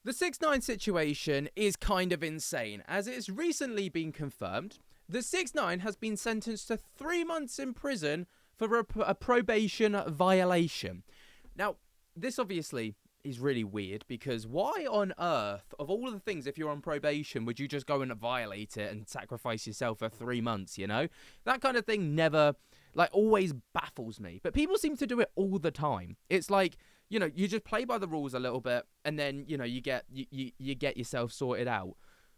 The 6ix9ine situation is kind of insane, as it's recently been confirmed that 6ix9ine has been sentenced to 3 months in prison for a probation violation. Now, this obviously is really weird, because why on earth, of all of the things, if you're on probation, would you just go and violate it and sacrifice yourself for 3 months, you know? That kind of thing never, always baffles me. But people seem to do it all the time. It's like, you just play by the rules a little bit, and then, you get yourself sorted out.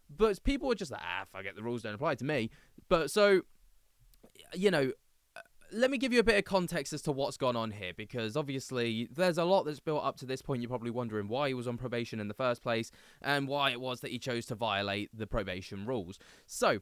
But people are just like, forget the rules don't apply to me. But so, let me give you a bit of context as to what's gone on here, because obviously there's a lot that's built up to this point. You're probably wondering why he was on probation in the first place and why it was that he chose to violate the probation rules. So,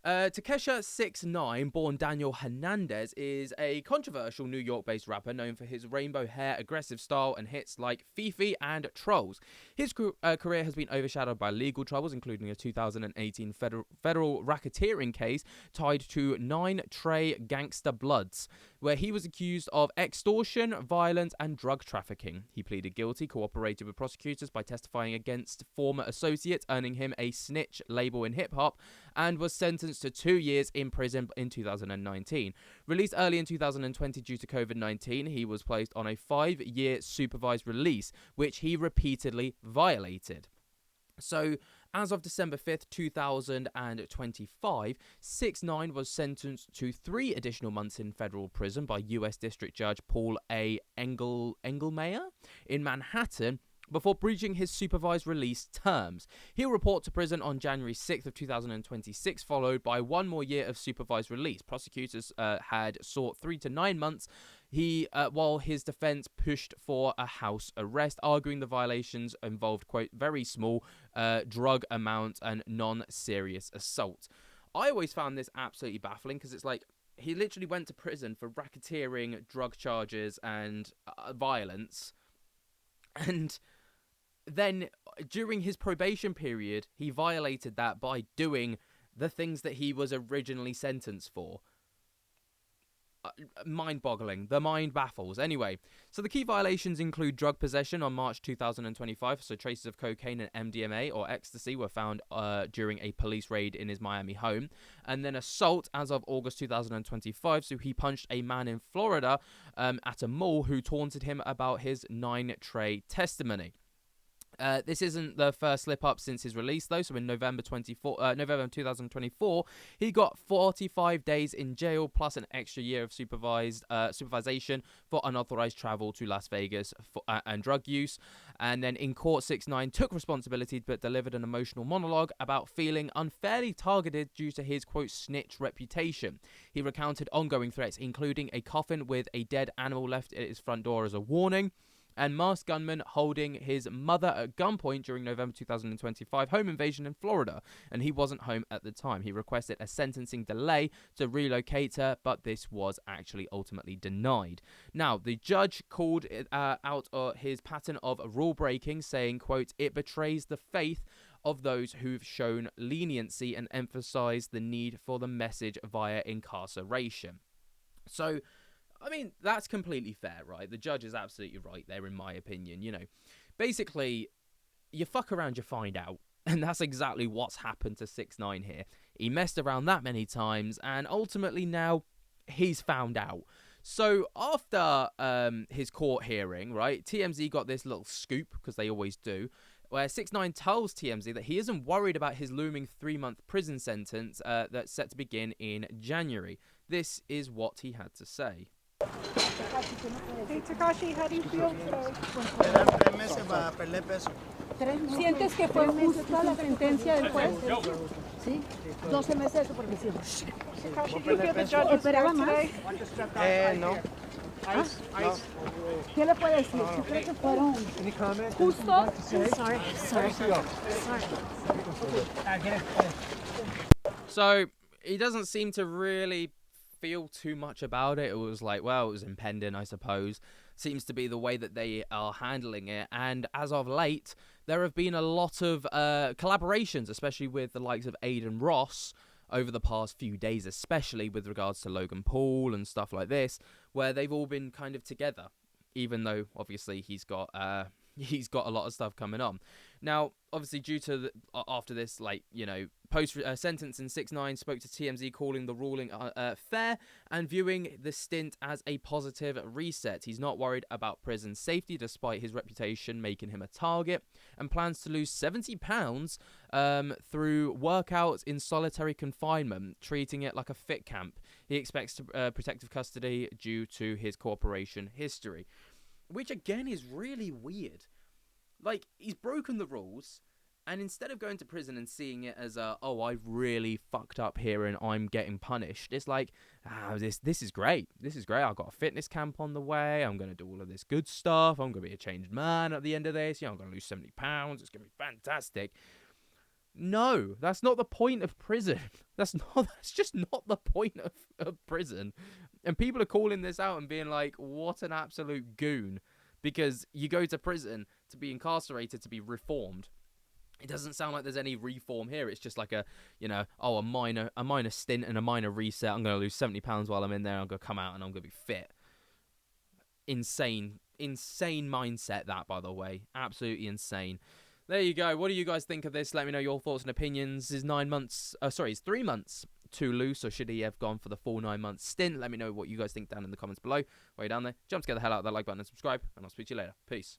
Takesha 6ix9ine, born Daniel Hernandez, is a controversial New York-based rapper known for his rainbow hair, aggressive style, and hits like Fifi and Trolls. His career has been overshadowed by legal troubles, including a 2018 federal racketeering case tied to 9 Trey Gangsta Bloods, where he was accused of extortion, violence, and drug trafficking. He pleaded guilty, cooperated with prosecutors by testifying against former associates, earning him a snitch label in hip-hop, and was sentenced to 2 years in prison in 2019. Released early in 2020 due to COVID-19, he was placed on a 5-year supervised release, which he repeatedly violated. So, as of December 5th, 2025, 6ix9ine was sentenced to 3 additional months in federal prison by U.S. District Judge Paul A. Engelmayer in Manhattan, before breaching his supervised release terms. He'll report to prison on January 6th of 2026, followed by 1 more year of supervised release. Prosecutors had sought 3 to 9 months, while his defense pushed for a house arrest, arguing the violations involved, quote, very small drug amounts and non-serious assault. I always found this absolutely baffling, because it's like, he literally went to prison for racketeering, drug charges, and violence. And then during his probation period, he violated that by doing the things that he was originally sentenced for. Mind-boggling. The mind baffles. Anyway, so the key violations include drug possession on March 2025. So traces of cocaine and MDMA or ecstasy were found during a police raid in his Miami home. And then assault as of August 2025. So he punched a man in Florida at a mall who taunted him about his 9 Trey testimony. This isn't the first slip-up since his release, though. So in November 2024, he got 45 days in jail, plus an extra year of supervision for unauthorized travel to Las Vegas and drug use. And then in court, 6ix9ine took responsibility, but delivered an emotional monologue about feeling unfairly targeted due to his, quote, snitch reputation. He recounted ongoing threats, including a coffin with a dead animal left at his front door as a warning, and masked gunmen holding his mother at gunpoint during November 2025 home invasion in Florida, and he wasn't home at the time. He requested a sentencing delay to relocate her, but this was actually ultimately denied. Now, the judge called out his pattern of rule breaking, saying, quote, it betrays the faith of those who've shown leniency and emphasized the need for the message via incarceration. So, I mean, that's completely fair, right? The judge is absolutely right there, in my opinion. Basically, you fuck around, you find out. And that's exactly what's happened to 6ix9ine here. He messed around that many times, and ultimately now he's found out. So after his court hearing, right, TMZ got this little scoop, because they always do, where 6ix9ine tells TMZ that he isn't worried about his looming 3-month prison sentence that's set to begin in January. This is what he had to say. Hey Takashi, how do you feel today? ¿Sientes que fue justa la sentencia del juez? Sí, 12 meses de supervisión. Takashi, do you feel the judge was fair today? No. No. ¿Qué le puede decir? ¿Tú crees que fueron Justo? So he doesn't seem to really feel too much about it. It was like, well, it was impending, I suppose. Seems to be the way that they are handling it. And as of late, there have been a lot of collaborations, especially with the likes of Aiden Ross over the past few days, especially with regards to Logan Paul and stuff like this, where they've all been kind of together, even though obviously he's got a lot of stuff coming on. Now, obviously, due to after this, post sentencing, 6ix9ine spoke to TMZ, calling the ruling fair and viewing the stint as a positive reset. He's not worried about prison safety, despite his reputation making him a target, and plans to lose £70 through workouts in solitary confinement, treating it like a fit camp. He expects protective custody due to his cooperation history, which again is really weird. Like, he's broken the rules, and instead of going to prison and seeing it as oh, I've really fucked up here and I'm getting punished, it's like, this is great. This is great. I've got a fitness camp on the way. I'm going to do all of this good stuff. I'm going to be a changed man at the end of this. I'm going to lose 70 pounds. It's going to be fantastic. No, that's not the point of prison. That's just not the point of prison. And people are calling this out and being like, what an absolute goon. Because you go to prison to be incarcerated, to be reformed. It doesn't sound like there's any reform here. It's just like a minor stint and a minor reset. I'm going to lose 70 pounds while I'm in there. I'm going to come out and I'm going to be fit. Insane mindset, that, by the way. Absolutely insane. There you go. What do you guys think of this? Let me know your thoughts and opinions. Is 3 months too loose, or should he have gone for the full 9 month stint? Let me know what you guys think down in the comments below. While you're down there, jump to get the hell out of that like button and subscribe, and I'll speak to you later. Peace.